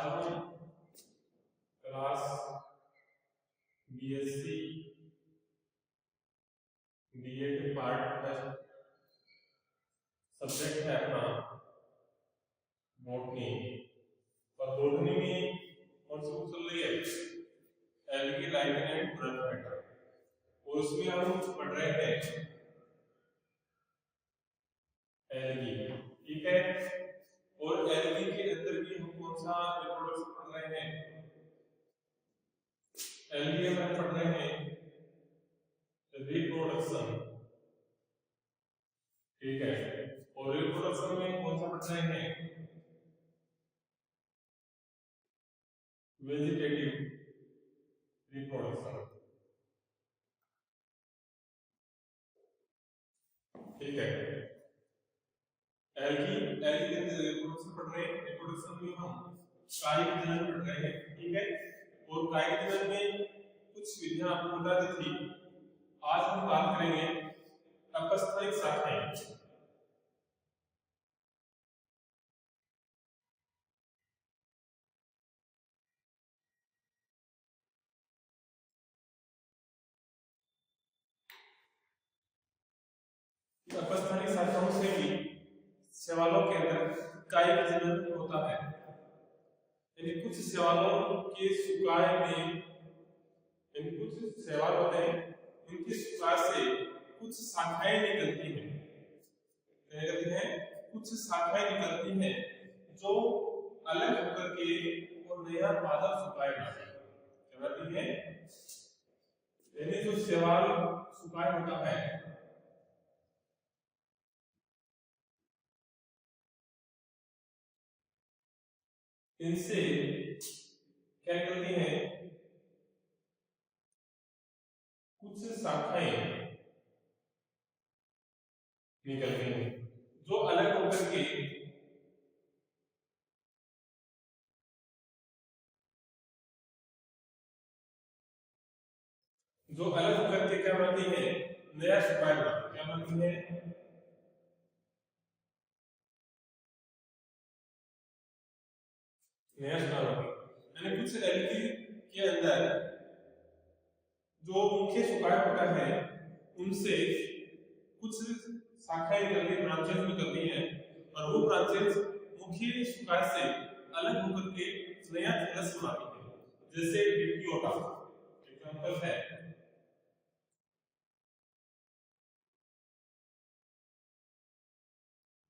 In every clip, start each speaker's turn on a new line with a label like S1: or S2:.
S1: आज हम class BSc BEd part first subject है अपना बॉटनी। और बॉटनी में कौन सी बुक चल रही है? Algae lichen and plant matter. और उसमें हम पढ़ रहे हैं एल्गी, ठीक है। और एल्गी के अंदर भी हम कौन सा रिप्रोडक्शन पढ़ रहे हैं? एल्गी में हम पढ़ रहे हैं रिप्रोडक्शन, ठीक है। और रिप्रोडक्शन में कौन सा पढ़ रहे हैं? वेजिटेटिव रिप्रोडक्शन, ठीक है। एल्गी एल्गी के अंदर रिप्रोडक्शन पढ़ रहे हैं। रिप्रोडक्शन में हम कायिक जनन पढ़ रहे हैं, ठीक है। और कायिक जनन में कुछ विधियां आपको बता दी थी। आज हम बात करेंगे अपस्थानिक शाखाएं। अपस्थानिक शाखाओं से भी शैवालों के अंदर कायिक जनन होता है। यानी कुछ शैवालों के सुकाय में, कुछ शैवालों में उनके सुकाय से कुछ शाखाएं निकलती हैं। क्या कहते हैं? कुछ शाखाएं निकलती हैं जो अलग होकर के और नया पादप सुकाय बनाती है। क्या बनाती है? यानी जो शैवाल सुकाय होता है, इनसे क्या निकलती हैं? कुछ शाखाएं निकलती हैं जो अलग होकर के क्या बनाती है? नया सुकाय बनाती है। क्या बनाती है? नया सुकाय बनाती है। यानी कुछ एल्गी के अंदर जो मुख्य सुकाय होता है उनसे कुछ शाखाएं निकलती हैं, ब्रांचेस निकलती हैं। और वो ब्रांचेस मुख्य सुकाय से अलग होकर के नया थैलस बनाती है। जैसे डिप्टियोटा एग्जांपल है।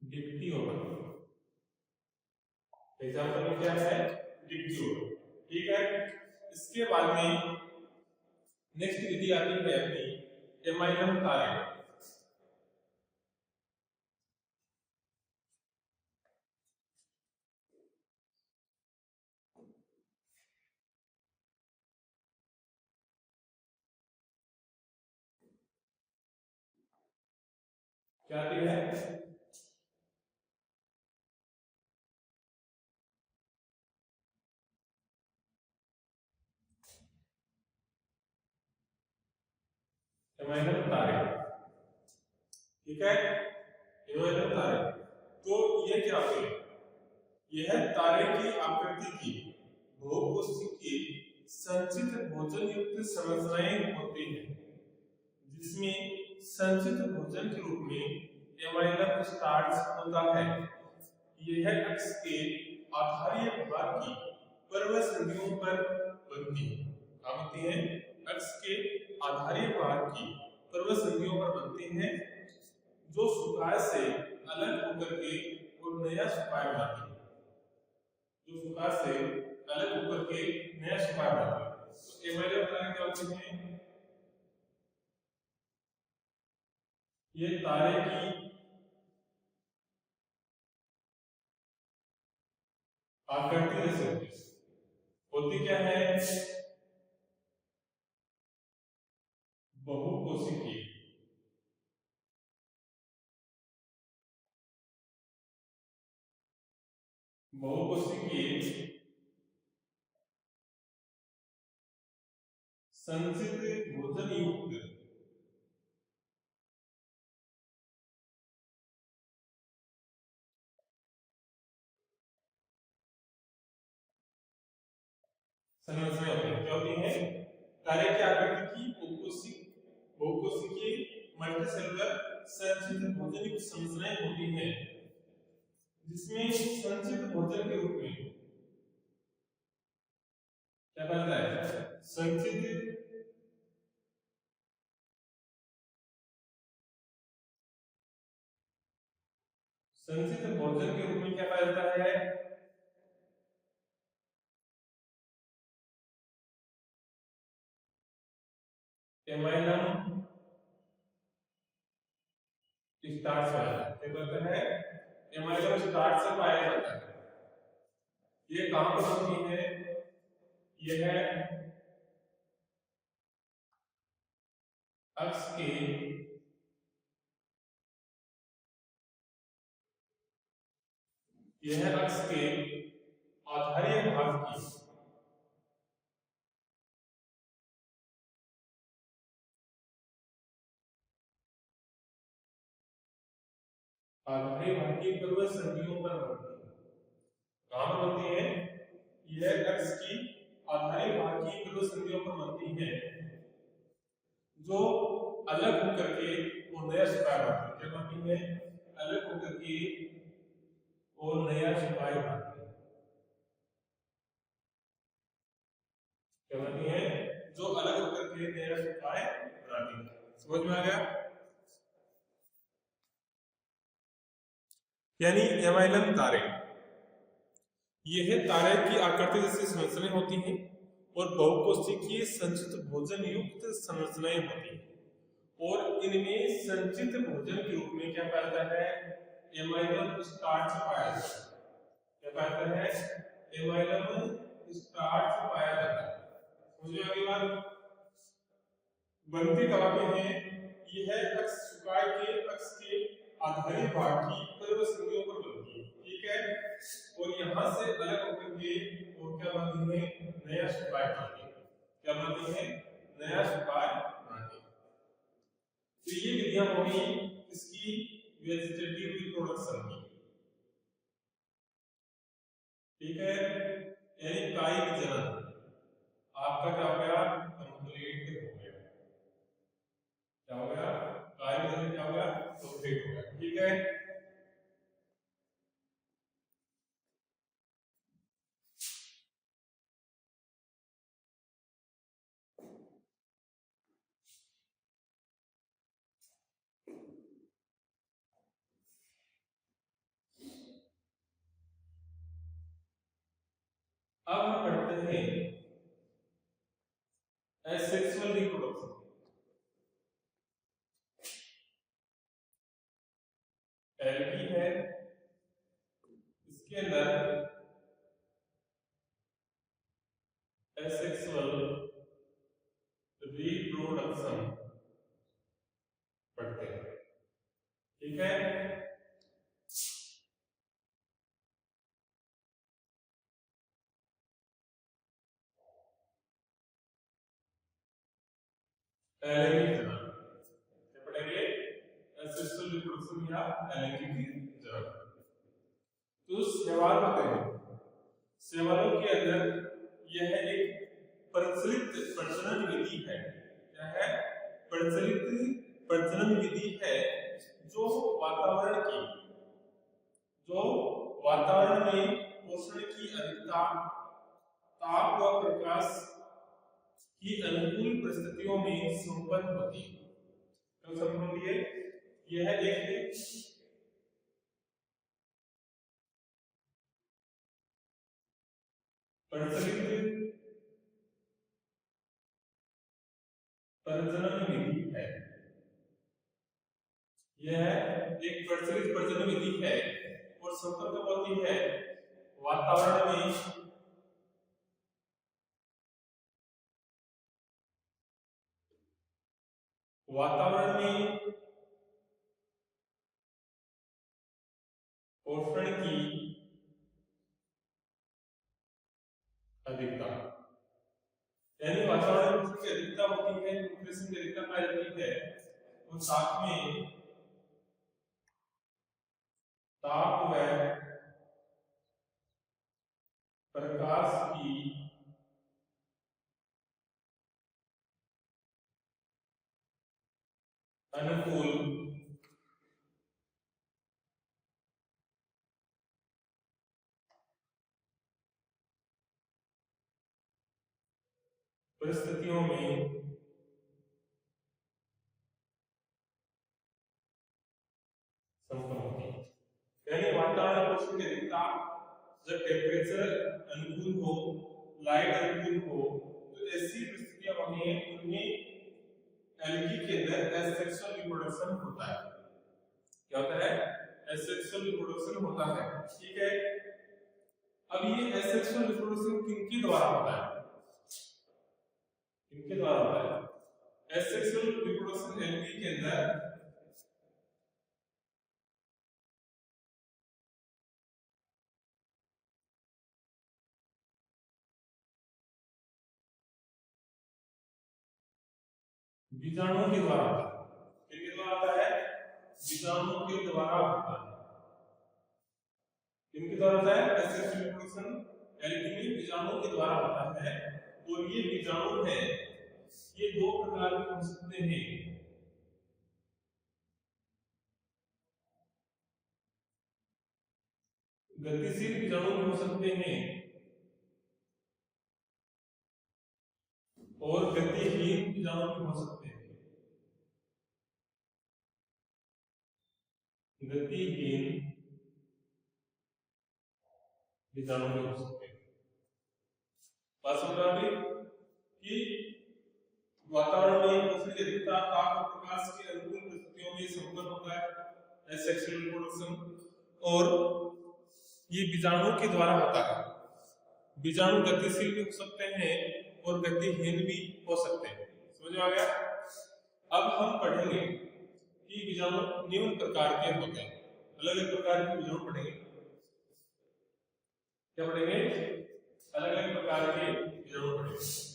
S1: डिप्टियोटा एग्जांपल में क्या है? डिप्टियोटा, ठीक है। इसके बाद में नेक्स्ट विधि आती है अपनी एमाइलम तारे। क्या आती है? एमाइलम तारे, ठीक है। एमाइलम तारे तो ये क्या होते हैं? यह तारे की आकृति की बहुकोशिकीय संचित भोजन युक्त संरचनाएं होती हैं, जिसमें संचित भोजन के रूप में एमाइलम स्टार्च होता है। यह अक्ष के आधारीय भाग की पर्वत संधियों पर बनती है। क्या बनती है? अक्ष के आधारीय भाग की पर्वत संधियों पर बनती हैं, जो सुकाय से अलग होकर के और नया सुकाय बनाती है। जो सुकाय से अलग होकर के नया सुकाय बनाती है। तो एमाइलम तारे क्या होते हैं? ये तारे की आकृति जैसे होती है। होती क्या है? बहुकोशिकीय। बहुकोशिकीय संचित भोजन युक्त संरचनाएं होती हैं। क्या होती हैं? तारे की आकृति की बहुकोशिकीय मल्टीसेलुलर संचित भोजन संरचनाएं होती हैं, जिसमें संचित भोजन के रूप में क्या करता है? संचित भोजन के रूप में क्या पाया जाता है? एमाइलम स्टार्च पाया जाता है। क्या कहते हैं? एमाइलम स्टार्च से पाया जाता है। ये कहां पर होती है? यह अक्ष के आधारीय भाग की पूर्व संधियों पर बनती है। कहां पर बनती है? यह अक्ष की आधारीय भाग की पूर्व संधियों पर बनती है, जो अलग होकर के वो नया शिकार बनाती है। क्या बनती है? अलग होकर के वो नया शिकार बनाती है। क्या बनती है? जो अलग होकर के नया शिकार बनाती है। समझ में आ गया? यानी एमाइलन तारे, यह तारे की आकृति जैसी संरचनाएं होती हैं और बहुकोशिकीय संचित भोजन युक्त संरचनाएं होती हैं, और इनमें संचित भोजन के रूप में क्या पाया जाता है? एमाइलम स्टार्च पाया जाता है। क्या पाया जाता है? एमाइलम स्टार्च पाया जाता है। समझ में आ गई बात? बनती कहाँ पे है? यह अक्ष सुकाय के अक्ष के आधारी भाग की पूर्व संधियों पर बनती है। ठीक है? और यहाँ से अलग होकर के और क्या बनती है? नया सुकाय बनती है। क्या बनती है? नया सुकाय बनती है। तो ये विधियां होगी इसकी वेजिटेटिव रिप्रोडक्शन की। ठीक है? यानी कायिक जनन आपका क्या हो गया? कंप्लीट हो गया। क्या हो गया? कायिक जनन क्या हो गया? कंप्लीट हो गया। ठीक है? अब हम पढ़ते हैं एसेक्सुअल रिप्रोडक्शन। एल्गी है, इसके अंदर एसेक्सुअल रिप्रोडक्शन पढ़ते हैं। ठीक है? एलैंगिक जनन क्या पढ़ेंगे? एसेक्सुअल रिप्रोडक्शन या एलैंगिक जनन। तो शैवाल होते हैं, शैवालों के अंदर यह एक प्रचलित प्रजनन विधि है। क्या है? प्रचलित प्रजनन विधि है, जो वातावरण की जो वातावरण में पोषण की अधिकता, ताप व प्रकाश की अनुकूल परिस्थितियों में संपन्न होती है। तो समझिए यह एक प्रचलित प्रजनन विधि है। यह एक प्रचलित प्रजनन विधि है और संपन्न कब होती है? वातावरण में पोषण की अधिकता, यानी वातावरण में पोषण की अधिकता होती है, न्यूट्रिशन की अधिकता पाई जाती है, और साथ में ताप व प्रकाश की अनुकूल परिस्थितियों में संपन्न होती है। यानी वातावरण में उष्णता जब टेम्परेचर अनुकूल हो, लाइट अनुकूल हो, तो ऐसी परिस्थितियां होती हैं उनमें एल्गी के अंदर एसेक्सुअल रिप्रोडक्शन होता है। क्या होता है? एसेक्सुअल रिप्रोडक्शन होता है। ठीक है, अब ये एसेक्सुअल रिप्रोडक्शन किनके द्वारा होता है? किनके द्वारा होता है? एसेक्सुअल रिप्रोडक्शन एल्गी के अंदर बीजाणुओं के द्वारा होता है। किनके द्वारा होता है? बीजाणुओं के द्वारा होता है। किनके द्वारा होता है? एसेक्सुअल रिप्रोडक्शन एल्गी में बीजाणुओं के द्वारा होता है। और ये बीजाणु है, ये दो प्रकार के हो सकते हैं। गतिशील बीजाणु भी हो सकते हैं और गतिहीन बीजाणु भी हो सकते हैं। गतिहीन बीजाणु भी हो सकते हैं। बात समझ में आ गई कि वातावरण में उष्णता, ताप और प्रकाश के अनुकूल परिस्थितियों में संपन्न होता है एसेक्सुअल रिप्रोडक्शन, और ये बीजाणु के द्वारा होता है। बीजाणु गतिशील भी हो सकते हैं और गतिहीन भी हो सकते हैं। समझ में आ गया? अब हम पढ़ेंगे कि बीजाणु निम्न प्रकार के होते हैं। अलग अलग प्रकार के बीजाणु पढ़ेंगे। क्या पढ़ेंगे? अलग अलग प्रकार के बीजाणु पढ़ेंगे।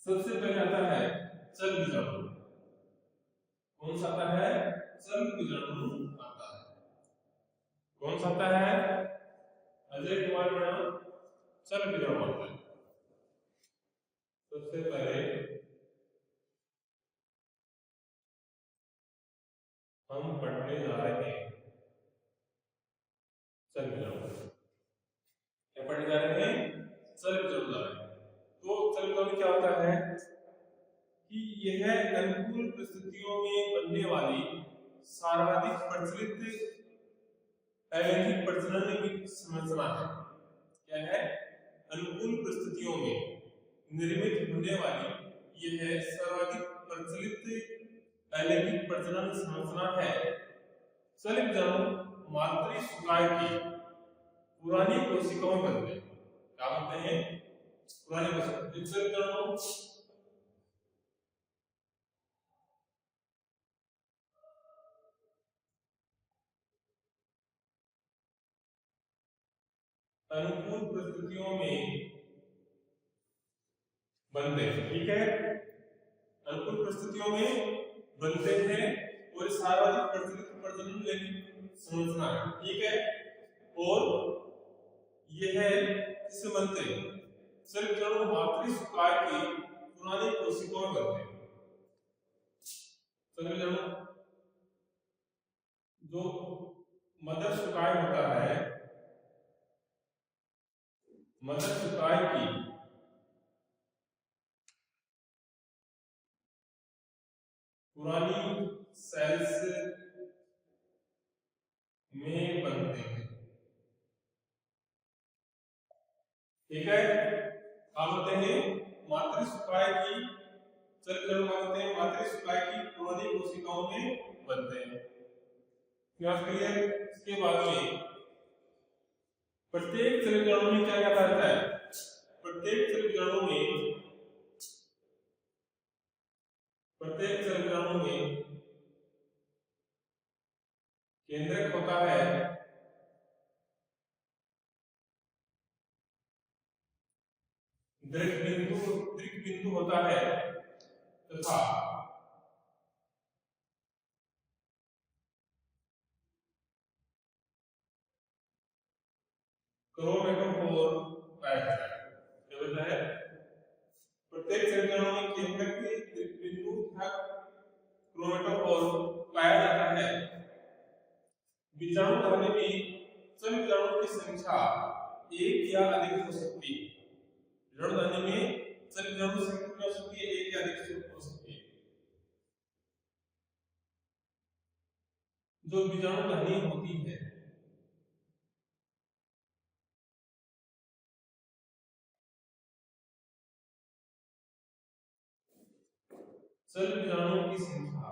S1: सबसे पहले आता है चल बीजाणु। कौन सा आता है? चल बीजाणु आता है। कौन सा आता है? अजय कुमार मैडम, चल बीजाणु आता है। सबसे पहले हम पढ़ने जा रहे हैं चल बीजाणु। क्या पढ़ने जा रहे हैं? चल बीजाणु जा रहे हैं। तो चल बीजाणु क्या होता है कि यह अनुकूल परिस्थितियों में बनने वाली सर्वाधिक प्रचलित अलैंगिक प्रजनन की संरचना है। क्या है? अनुकूल परिस्थितियों में निर्मित होने वाली यह सर्वाधिक प्रचलित अलैंगिक प्रजनन संरचना है। चल बीजाणु मातृ शुक्राणु की पुरानी कोशिकाओं में बनते हैं। क्या बनते हैं? पुरानी कोशिकाएं। चल बीजाणु अनुकूल परिस्थितियों में बनते हैं। ठीक है, अनुकूल परिस्थितियों में बनते हैं और सर्वाधिक प्रचलित प्रजनन लैंगिक संरचना है। ठीक है, और यह किससे बनते हैं? चल बीजाणु मातृ शुक्राणु की पुरानी कोशिकाओं में बनते हैं। चल बीजाणु जो मदर शुक्राणु होता है, मदर शुक्राणु की पुरानी सेल्स में बनते हैं। ठीक है, क्या बनते हैं? मातृ शुक्राणु की, चल बीजाणु क्या बनते हैं? मातृ शुक्राणु की पुरानी कोशिकाओं में बनते हैं। क्लियर? इसके बाद में प्रत्येक चल बीजाणु में क्या क्या रहता है? प्रत्येक चल बीजाणु में केंद्रक होता है दृक बिंदु होता है तथा क्रोमेटोफोर पाया जाता है। क्या होता है? प्रत्येक संरचनाओं में केंद्रक के बिंदु तक क्रोमेटोफोर पाया जाता है। बीजाणु धनी में सभी बीजाणुओं की संख्या एक या अधिक हो सकती है। बीजाणु धनी में सभी बीजाणुओं की संख्या हो सकती है, एक या अधिक हो सकती है। जो बीजाणु धनी होती है सभी बीजाणुओं की संख्या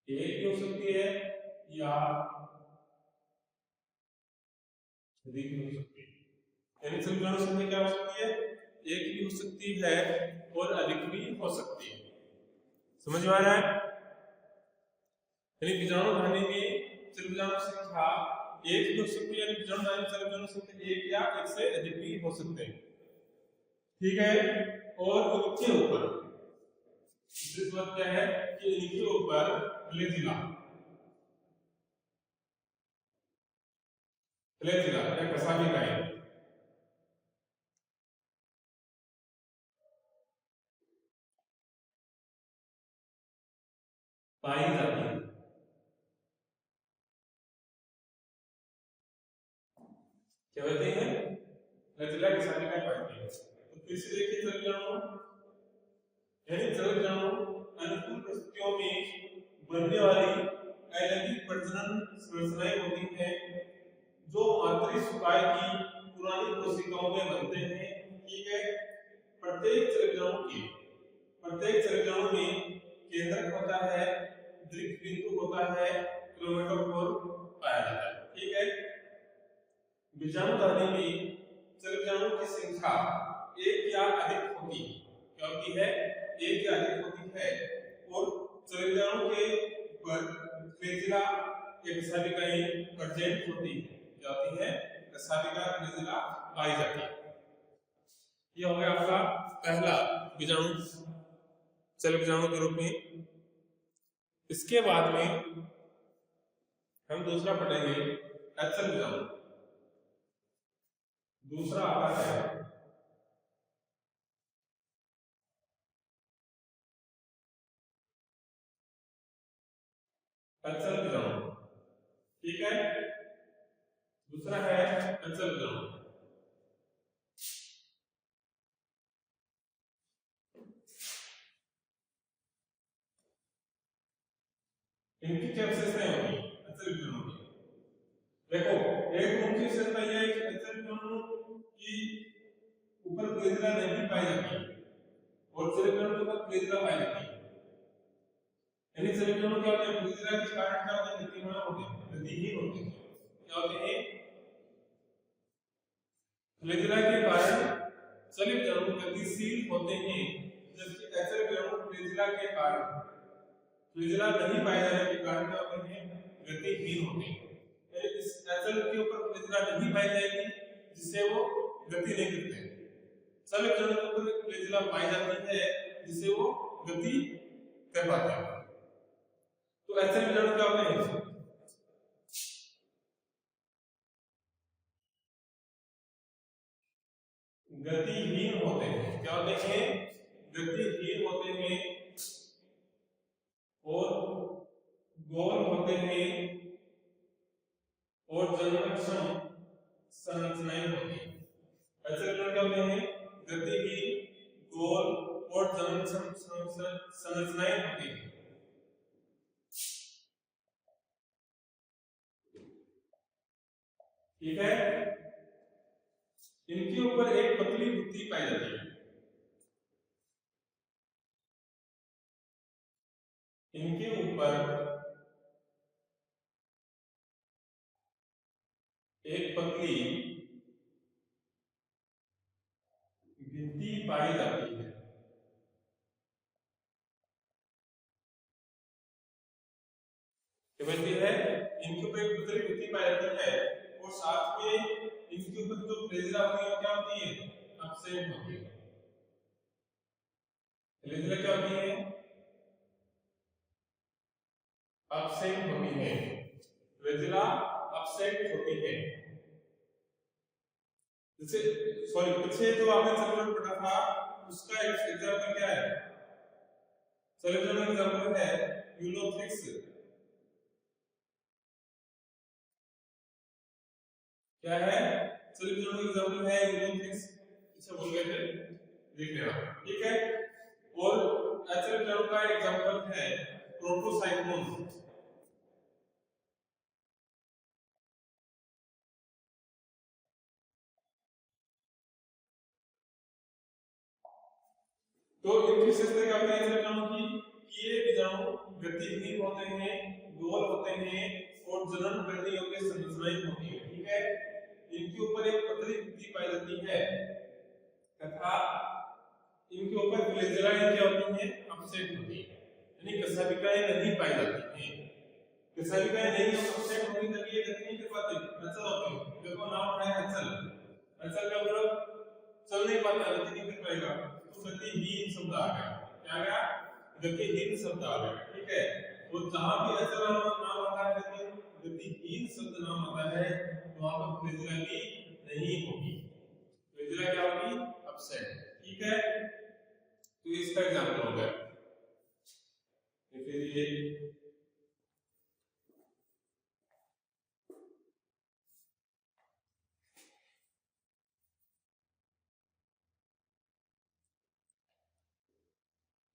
S1: एक भी हो सकती है या अधिक भी हो सकती है। यानी सभी बीजाणु संख्या क्या हो सकती है? एक भी हो सकती है और अधिक भी हो सकती है। समझ में आ रहा है? यानी बीजाणु धनी में सभी बीजाणु संख्या एक भी हो सकती है, यानी बीजाणु धनी में सभी बीजाणु संख्या एक या एक से अधिक भी हो सकते हैं। ठीक है। और इनके ऊपर दूसरी बात क्या है कि इनके ऊपर फ्लैजिला या कसाभिकाएं पाई जाती है। क्या कहते हैं? फ्लैजिला कसाभिकाएं पाई जाती है। तो फिर से देखिए सभी बीजाणु यानी सभी बीजाणु अनुकूल परिस्थितियों में बनने वाली अलैंगिक प्रजनन संरचनाएं होती हैं जो मातृ सुकाय की पुरानी कोशिकाओं में बनते हैं। ठीक है। प्रत्येक संरचनाओं में केंद्रक होता है, दीर्घ बिंदु होता है, क्रोमेटोफोर पाया जाता है। ठीक है। बीजाणु धनी में संरचनाओं की संख्या एक या अधिक होती है। क्या होती है? एक या अधिक होती है। और संरचनाओं के ऊपर फ्लैजिला या कसाभिकाएं प्रेजेंट होती है। क्या होती है? कसाभिका फ्लैजिला पाई जाती है। ये हो गया आपका पहला बीजाणु सेल बीजाणु के रूप में। इसके बाद में हम दूसरा पढ़ेंगे एचल बीजाणु। दूसरा आता है एचल बीजाणु। ठीक है। दूसरा है एचल बीजाणु। इनकी क्या विशेषताएं होती हैं एचल बीजाणु की? देखो, एक मुख्य विशेषता यह है कि एचल बीजाणु की ऊपर फ्लैजिला नहीं पाई जाती और सेल बीजाणु के ऊपर फ्लैजिला पाई जाती है। यानी सेल बीजाणु क्या होते हैं? फ्लैजिला के कारण क्या होते हैं? गतिहीन होते हैं। क्या होते हैं? फ्लैजिला के कारण सभी बीजाणु गतिशील होते हैं, जबकि एचल बीजाणु फ्लैजिला के कारण फ्लैजिला नहीं पाए जाने के कारण क्या होते हैं? गतिहीन होते हैं। यानी इस एचल के ऊपर फ्लैजिला नहीं पाई जाएगी जिससे वो गति नहीं करते हैं। सभी बीजाणु के ऊपर फ्लैजिला पाई जाती है जिससे वो गति कर पाते हैं। तो एचल बीजाणु क्या होते हैं? गतिहीन होते हैं। क्या होते हैं? गतिहीन होते हैं और गोल होते हैं और जननक्षम संरचनाएं होती हैं। ऐसे क्या होते हैं? गतिहीन, गोल और जननक्षम संरचनाएं होती हैं। ठीक है। इनके ऊपर एक पतली भित्ति पाई जाती है। इनके ऊपर एक पतली भित्ति पाई जाती है। बनती है, इनके ऊपर एक पतली भित्ति पाई जाती है और साथ में इनके ऊपर जो फ्लैजिला होती है क्या होती है? एब्सेंट होती है। फिलेजिला क्या होती है? अपसेंट होती है। फिलेजिला अपसेंट होती है। जैसे सॉरी पीछे जो आपने चैप्टर पढ़ा था उसका एग्जांपल क्या है? चैप्टर का एग्जांपल है यूलोथ्रिक्स। क्या है? चैप्टर का एग्जांपल है यूलोथ्रिक्स। पीछे बोल गए थे, देख लेना, ठीक है। और एचएल का एग्जांपल है प्रोटोसाइक्लोन। तो इनकी विशेषता क्या होती है एचएल की? कि ये बीजाणु गतिहीन होते हैं, गोल होते हैं और जनन करने योग्य संरचनाएं होती है, ठीक है। इनके ऊपर एक पतली भित्ति पाई जाती है तथा इनके ऊपर फ्लैजेलाएं क्या होती हैं? अपसेट होती है, यानी कशाभिकाएं नहीं पाई जाती हैं। कशाभिकाएं नहीं हो अपसेट होगी तब ये गति नहीं कर पाते, अचल होते हैं। देखो नाम है अचल। अचल का मतलब चल नहीं पाता, गति नहीं कर पाएगा, तो गतिहीन शब्द आ गया। क्या आ गया? गतिहीन शब्द आ गया, ठीक है। और जहां भी अचल नाम आता है लेकिन गतिहीन शब्द नाम आता है तो वहां पर फ्लैजेला भी नहीं होगी। फ्लैजेला क्या होगी? अपसेट, ठीक है। तो इसका एग्जांपल हो गया। फिर ये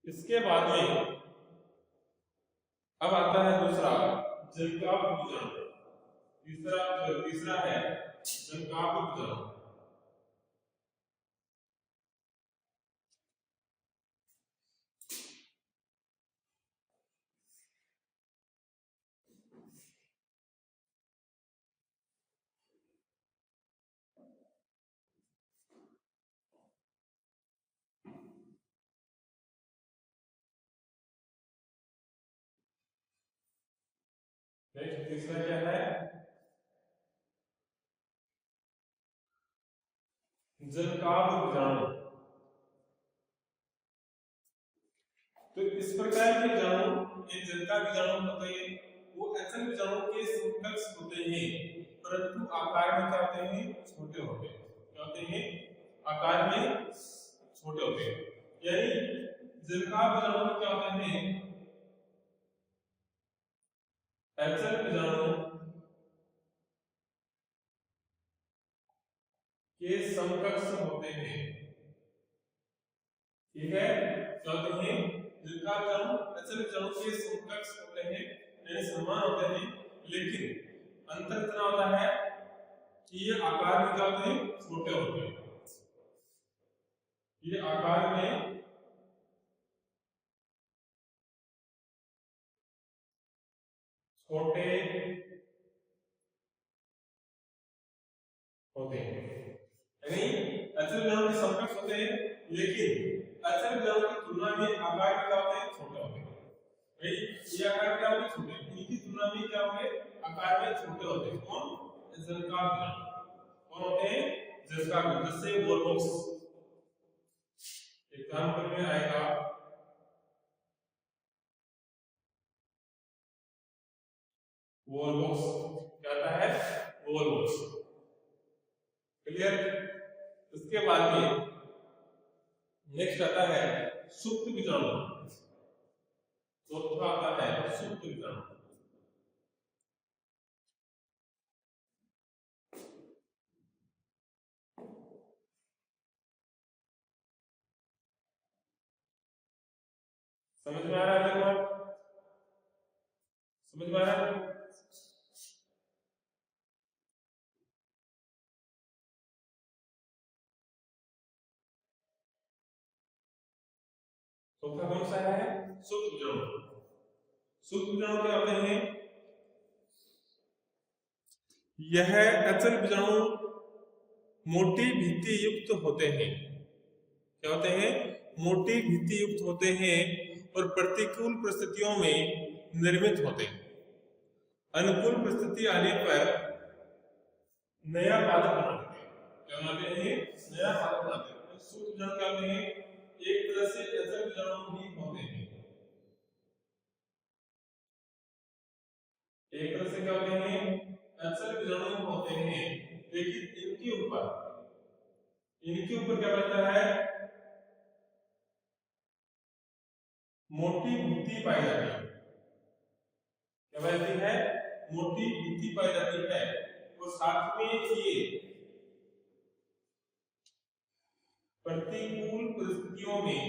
S1: इसके बाद में अब आता है दूसरा जलकाप बीजाणु। तीसरा है जलकाप बीजाणु। नेक्स्ट तीसरा क्या है? जलकाप बीजाणु। तो इस प्रकार के बीजाणु, ये जलका बीजाणु होते हैं, वो एचएल बीजाणु के समकक्ष होते हैं, परंतु आकार में क्या होते हैं? छोटे होते हैं। क्या होते हैं? आकार में छोटे होते हैं। यानी जलका बीजाणु में क्या होते हैं? एचएल बीजाणु के समकक्ष होते हैं, ठीक है। क्या होते हैं? जिनका बीजाणु एचएल बीजाणु के समकक्ष होते हैं, यानी समान होते हैं, लेकिन अंतर इतना होता है कि ये आकार में क्या होते हैं? छोटे होते हैं। ये आकार में छोटे होते हैं, यानी एचएल बीजाणु के समकक्ष होते हैं, लेकिन एचएल बीजाणु की तुलना में आकार में क्या होते हैं? छोटे होते हैं। भाई ये आकार क्या होते हैं? छोटे। इनकी तुलना में क्या होंगे? आकार में छोटे होते हैं। कौन? जलका बीजाणु। कौन होते हैं? जलका बीजाणु। जैसे वॉलबॉक्स एग्जांपल में आएगा, वॉलबॉक्स क्या आता है? Wallbox, clear. इसके बाद में नेक्स्ट आता है सुप्त बीजाणु। चौथा आता है सुप्त बीजाणु। समझ में आ रहा है? देखो समझ में आ रहा है? चौथा कौन सा है? सुप्त बीजाणु। सुप्त बीजाणु क्या होते हैं? यह एचएल बीजाणु मोटी भित्ति युक्त होते हैं। क्या होते हैं? मोटी भित्ति युक्त होते हैं और प्रतिकूल परिस्थितियों में निर्मित होते हैं। अनुकूल परिस्थिति आने पर नया पादप बनाते हैं। क्या बनाते हैं? नया पादप बनाते हैं। सूक्ष्म बीजाणु क्या होते हैं? एक तरह से अचल बीजाणु भी होते हैं। एक तरह से क्या होते हैं, अचल बीजाणु होते हैं, लेकिन इनके ऊपर क्या रहता है, मोटी भित्ति पाई जाती है। क्या पाई जाती है, मोटी भित्ति पाई जाती है। और साथ में ये प्रतिकूल परिस्थितियों में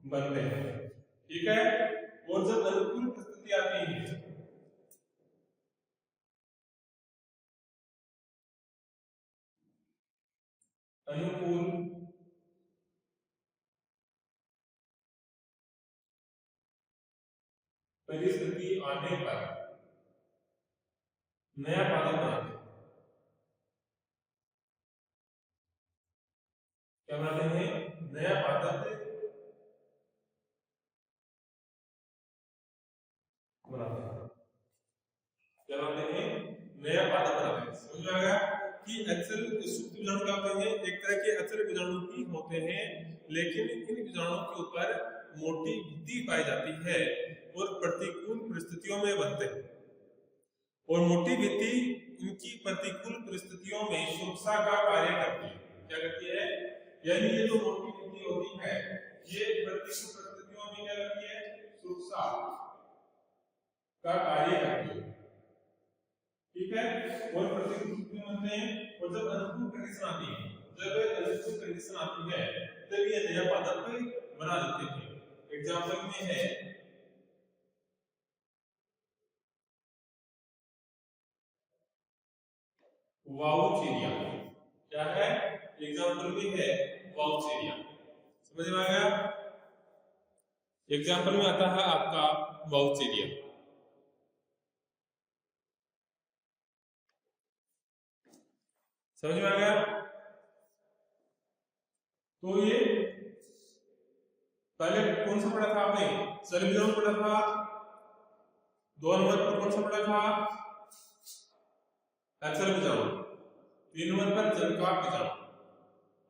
S1: बनते हैं। ठीक है, और जब अनुकूल परिस्थिति आती है, अनुकूल परिस्थिति आने पर नया पादप बनाते हैं। क्या बनाते हैं, नया पादप बनाते हैं। क्या बनाते हैं, नया पादप बनाते हैं। समझ में आ गया कि अचल सुप्त बीजाणु क्या होते हैं, एक तरह के अचल बीजाणु ही होते हैं, लेकिन इन बीजाणुओं के ऊपर मोटी भित्ति पाई जाती है और प्रतिकूल परिस्थितियों में बनते हैं। और मोटी भित्ति इनकी प्रतिकूल परिस्थितियों में सुरक्षा का कार्य करती है। क्या करती है, यानी ये जो मोटी भित्ति होती है, ये प्रतिकूल परिस्थितियों में क्या करती है, सुरक्षा का कार्य करती है। ठीक है, और प्रतिकूल परिस्थितियों में बनते हैं। और जब अनुकूल कंडीशन आती है, तब ये नया पादप बना देते हैं। एग्जांपल में है वाउचेरिया। क्या है, एग्जांपल में है वाउचेरिया। समझ में आ गया, एग्जांपल में आता है आपका वाउचेरिया। समझ में आ गया, तो ये पहले कौन सा पढ़ा था आपने, सेल बीजाणु पढ़ा था। 2 नंबर पर कौन सा पढ़ा था, अचल बीजाणु। 3 नंबर पर जनकाप बीजाणु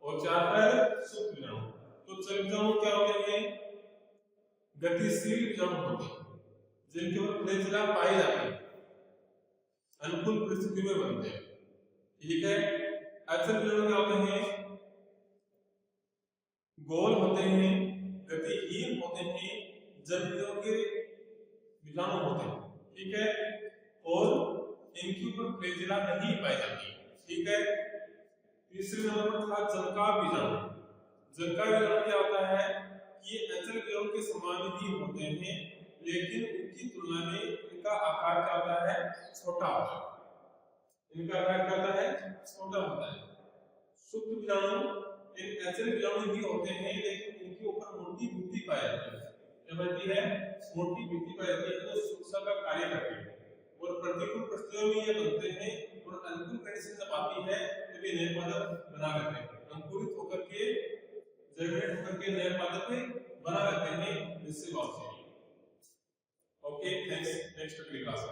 S1: और 4 पर सुप्त बीजाणु। तो चल बीजाणु क्या होते हैं, गतिशील बीजाणु होते हैं, जिनके ऊपर फ्लैजिला पाई जाती है, अनुकूल परिस्थिति में बनते हैं। ठीक है, अचल बीजाणु क्या होते हैं, गोल होते हैं, गतिहीन होते हैं, जन्म योग्य बीजाणु होते हैं। ठीक है, और इनके ऊपर फ्लैजिला नहीं पाई जाती। ठीक है, तीसरे नंबर पर था जनकाप बीजाणु। जनकाप बीजाणु क्या होता है, ये अचल बीजाणु के समान ही होते हैं, लेकिन उनकी तुलना में इनका आकार क्या होता है, छोटा होता है। इनका आकार क्या होता है, छोटा होता है। सुप्त बीजाणु एक अचल बीजाणु ही होते हैं, लेकिन इनके ऊपर मोटी भित्ति पाई जाती है। क्या बनती है, मोटी भित्ति पाई जाती है, तो सुरक्षा का कार्य करती है। और प्रतिकूल परिस्थितियों में ये बनते हैं, और अनुकूल कंडीशन जब आती है तब ये नए पादप बना लेते हैं, अंकुरित होकर के जर्मिनेट होकर के नए पादप बना लेते हैं, जिससे लॉस है। Okay, thanks, next class.